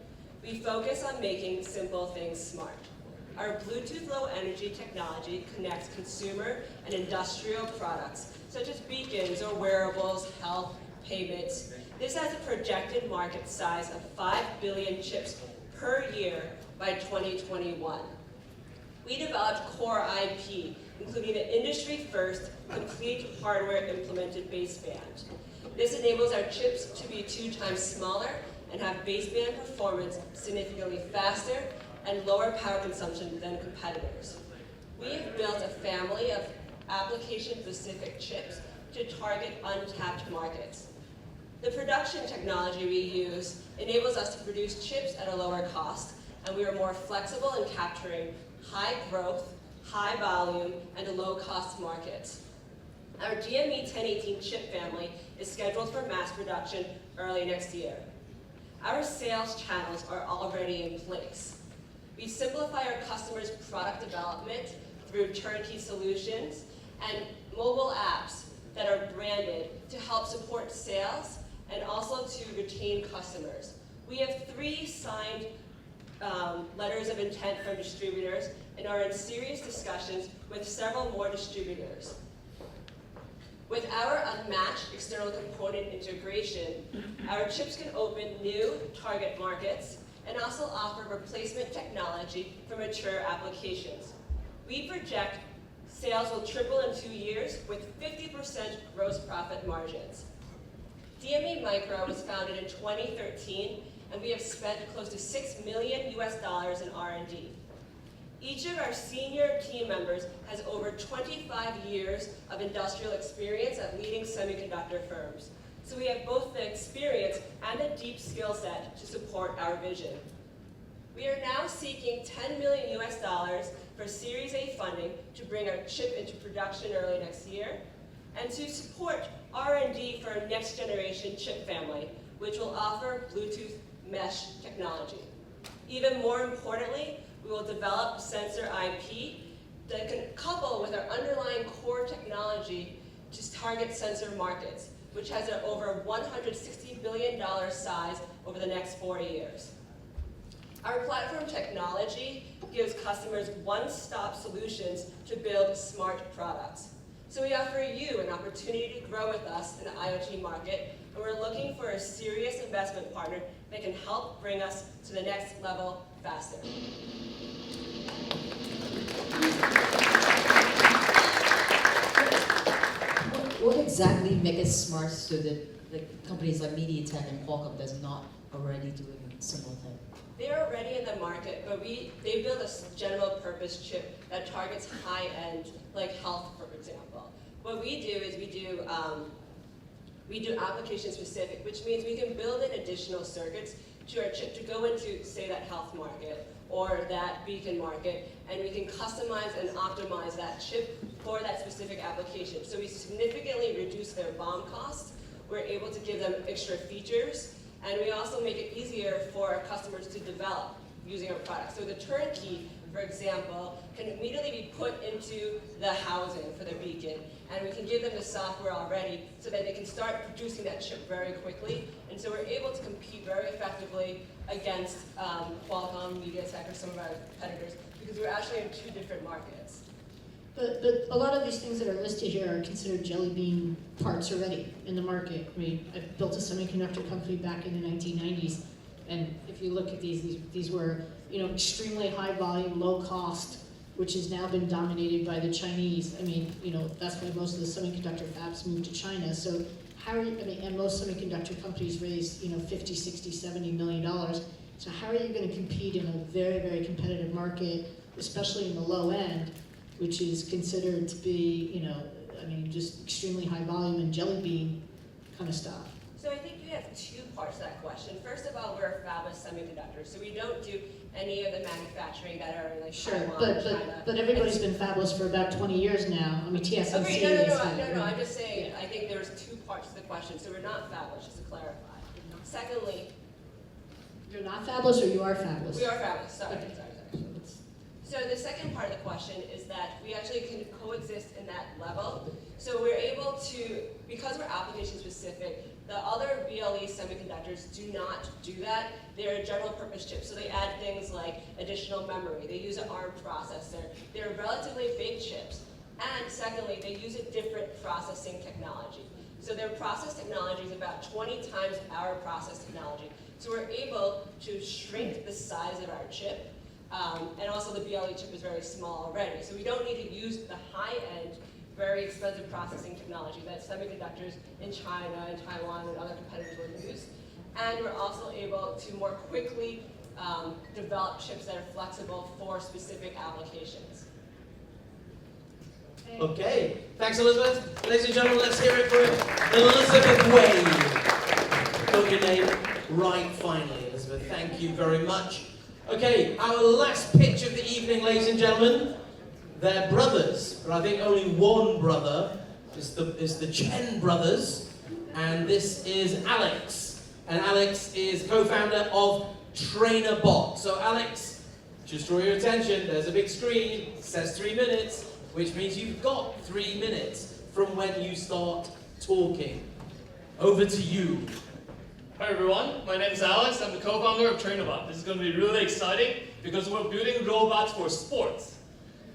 [SPEAKER 15] We focus on making simple things smart. Our Bluetooth Low Energy technology connects consumer and industrial products, such as beacons or wearables, health, payments. This has a projected market size of 5 billion chips per year by 2021. We developed core IP, including the industry-first complete hardware-implemented baseband. This enables our chips to be 2 times smaller and have baseband performance significantly faster and lower power consumption than competitors. We have built a family of application-specific chips to target untapped markets. The production technology we use enables us to produce chips at a lower cost, and we are more flexible in capturing high growth, high volume, and low-cost markets. Our DME 1018 chip family is scheduled for mass production early next year. Our sales channels are already in place. We simplify our customers' product development through turnkey solutions and mobile apps that are branded to help support sales and also to retain customers. We have 3 signed letters of intent from distributors and are in serious discussions with several more distributors. With our unmatched external component integration, our chips can open new target markets and also offer replacement technology for mature applications. We project sales will triple in 2 years with 50% gross profit margins. DME Micro was founded in 2013, and we have spent close to $6 million in R&D. Each of our senior team members has over 25 years of industrial experience at leading semiconductor firms. So we have both the experience and a deep skill set to support our vision. We are now seeking $10 million for Series A funding to bring our chip into production early next year, and to support R&D for our next generation chip family, which will offer Bluetooth mesh technology. Even more importantly, we will develop sensor IP that can couple with our underlying core technology to target sensor markets, which has an over $160 billion size over the next 4 years. Our platform technology gives customers one-stop solutions to build smart products. So we offer you an opportunity to grow with us in the IoT market, and we're looking for a serious investment partner that can help bring us to the next level faster.
[SPEAKER 4] What exactly makes it smart so that companies like MediaTek and Kwok does not already doing a similar thing?
[SPEAKER 15] They're already in the market, but they build a general purpose chip that targets high-end, like health, for example. What we do is we do application specific, which means we can build in additional circuits to our chip to go into, say, that health market or that beacon market, and we can customize and optimize that chip for that specific application. So we significantly reduce their BOM cost. We're able to give them extra features, and we also make it easier for our customers to develop using our products. So the turnkey for example, can immediately be put into the housing for the beacon, and we can give them the software already so that they can start producing that chip very quickly. And so we're able to compete very effectively against Qualcomm, MediaTek, or some of our competitors, because we're actually in 2 different markets.
[SPEAKER 5] But a lot of these things that are listed here are considered jelly bean parts already in the market. I mean, I built a semiconductor company back in the 1990s, and if you look at these were, extremely high volume, low cost, which has now been dominated by the Chinese. I mean, that's why most of the semiconductor fabs moved to China. So how are you, and most semiconductor companies raise, 50, 60, 70 $million. So how are you going to compete in a very, very competitive market, especially in the low end, which is considered to be, just extremely high volume and jelly bean kind of stuff?
[SPEAKER 15] So I think you have 2 parts to that question. First of all, we're a fabless semiconductor, so we don't do any of the manufacturing that are like Taiwan, China.
[SPEAKER 5] But everybody's been fabless for about 20 years now. I mean, TSMC
[SPEAKER 15] Agreed. No, I'm just saying,
[SPEAKER 5] Yeah.
[SPEAKER 15] I think there's 2 parts to the question, so we're not fabless, just to clarify. Secondly,
[SPEAKER 5] You're not fabless, or you are fabless?
[SPEAKER 15] we are fabless, sorry.
[SPEAKER 5] Okay.
[SPEAKER 15] So the second part of the question is that we actually can coexist in that level. So we're able to, because we're application specific, the other BLE semiconductors do not do that. They're general purpose chips, so they add things like additional memory. They use an ARM processor. They're relatively big chips. And secondly, they use a different processing technology. So their process technology is about 20 times our process technology. So we're able to shrink the size of our chip. And also the BLE chip is very small already. So we don't need to use the high-end, very expensive processing technology that semiconductors in China and Taiwan and other competitors will use. And we're also able to more quickly develop chips that are flexible for specific applications.
[SPEAKER 1] Okay, thanks Elizabeth. Ladies and gentlemen, let's hear it for Elizabeth Wade. Got your name right finally, Elizabeth. Thank you very much. Okay, our last pitch of the evening, ladies and gentlemen. They're brothers, but I think only one brother is the Chen brothers, and this is Alex. And Alex is co-founder of Trainerbot. So Alex, just draw your attention, there's a big screen, it says 3 minutes, which means you've got 3 minutes from when you start talking. Over to you.
[SPEAKER 16] Hi everyone, my name is Alex. I'm the co-founder of Trainerbot. This is going to be really exciting because we're building robots for sports.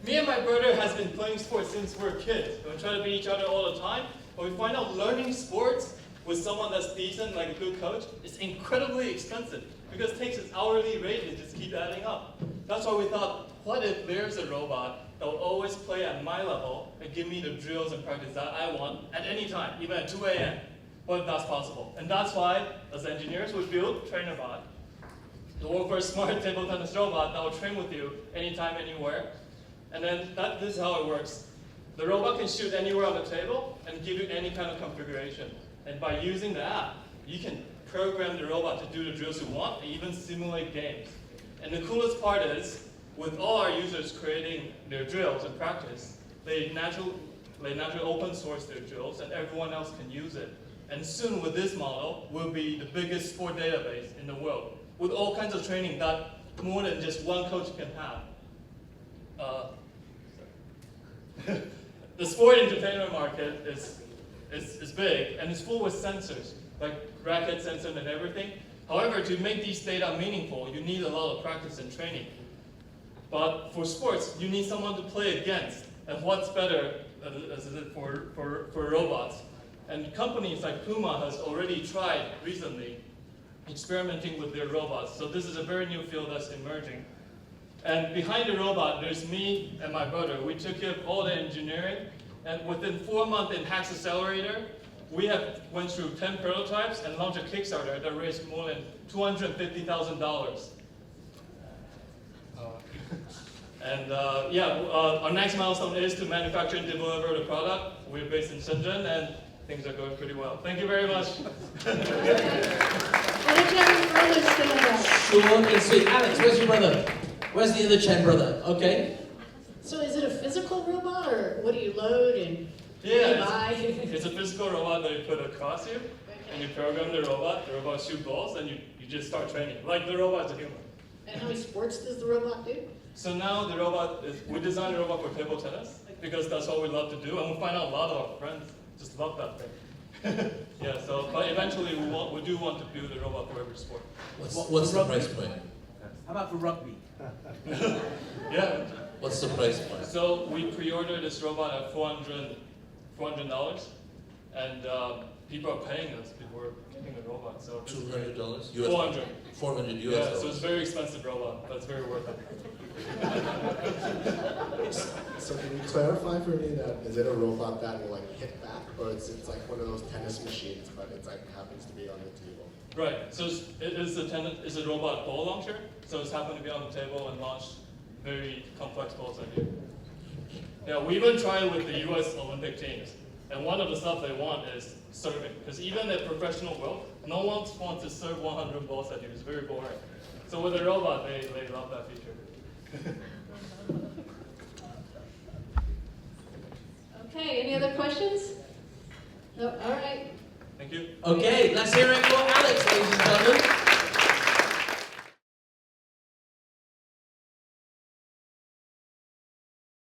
[SPEAKER 16] Me and my brother has been playing sports since we're kids. We try to beat each other all the time, but we find out learning sports with someone that's decent, like a good coach, is incredibly expensive because it takes its hourly rate and just keep adding up. That's why we thought, what if there's a robot that will always play at my level and give me the drills and practice that I want at any time, even at 2 a.m. What if that's possible? And that's why, as engineers, we built Trainerbot, the world's first smart table tennis robot that will train with you anytime, anywhere. And then this is how it works. The robot can shoot anywhere on the table and give you any kind of configuration. And by using the app, you can program the robot to do the drills you want and even simulate games. And the coolest part is, with all our users creating their drills and practice, they naturally open source their drills and everyone else can use it. And soon with this model, we'll be the biggest sport database in the world, with all kinds of training that more than just one coach can have. The sport entertainment market is big, and it's full with sensors, like racket sensors and everything. However, to make these data meaningful, you need a lot of practice and training. But for sports, you need someone to play against. And what's better for robots? And companies like Puma has already tried recently experimenting with their robots. So this is a very new field that's emerging. And behind the robot, there's me and my brother. We took care of all the engineering. And within 4 months in Hacks Accelerator, we have went through 10 prototypes and launched a Kickstarter that raised more than $250,000. Our next milestone is to manufacture and deliver the product. We're based in Shenzhen, and things are going pretty well. Thank you very much.
[SPEAKER 1] Short and sweet. Alex, where's your brother? Where's the other Chen brother? Okay.
[SPEAKER 5] So is it a physical robot, or what do you load and
[SPEAKER 16] Yeah, it's a physical robot that you put across you, and you program the robot shoots balls, and you just start training. Like the robot's a human.
[SPEAKER 5] And how many sports does the robot do?
[SPEAKER 16] So now the robot, we designed a robot for table tennis because that's what we love to do, and we find out a lot of our friends just love that thing. Yeah, so, but eventually we do want to build a robot for every sport.
[SPEAKER 9] What's the price point?
[SPEAKER 17] How about for rugby?
[SPEAKER 16] Yeah.
[SPEAKER 9] What's the price point?
[SPEAKER 16] So we pre-ordered this robot at $400, and people are paying us before getting a robot. So
[SPEAKER 9] $200?
[SPEAKER 16] $400.
[SPEAKER 9] $400 US
[SPEAKER 16] Yeah,
[SPEAKER 9] dollars.
[SPEAKER 16] so it's a very expensive robot, but it's very worth it.
[SPEAKER 8] So can you clarify for me that is it a robot that will like hit back, or it's like one of those tennis machines, but it's like happens to be on the table?
[SPEAKER 16] Right. So it's a robot ball launcher. So it's happened to be on the table and launch very complex balls at you. Yeah, we even tried with the U.S. Olympic teams, and one of the stuff they want is serving, because even at professional world, no one wants to serve 100 balls at you. It's very boring. So with a robot, they love that feature.
[SPEAKER 2] Okay, any other questions? No, all right.
[SPEAKER 16] Thank you.
[SPEAKER 1] Okay, let's hear it for Alex, ladies and gentlemen.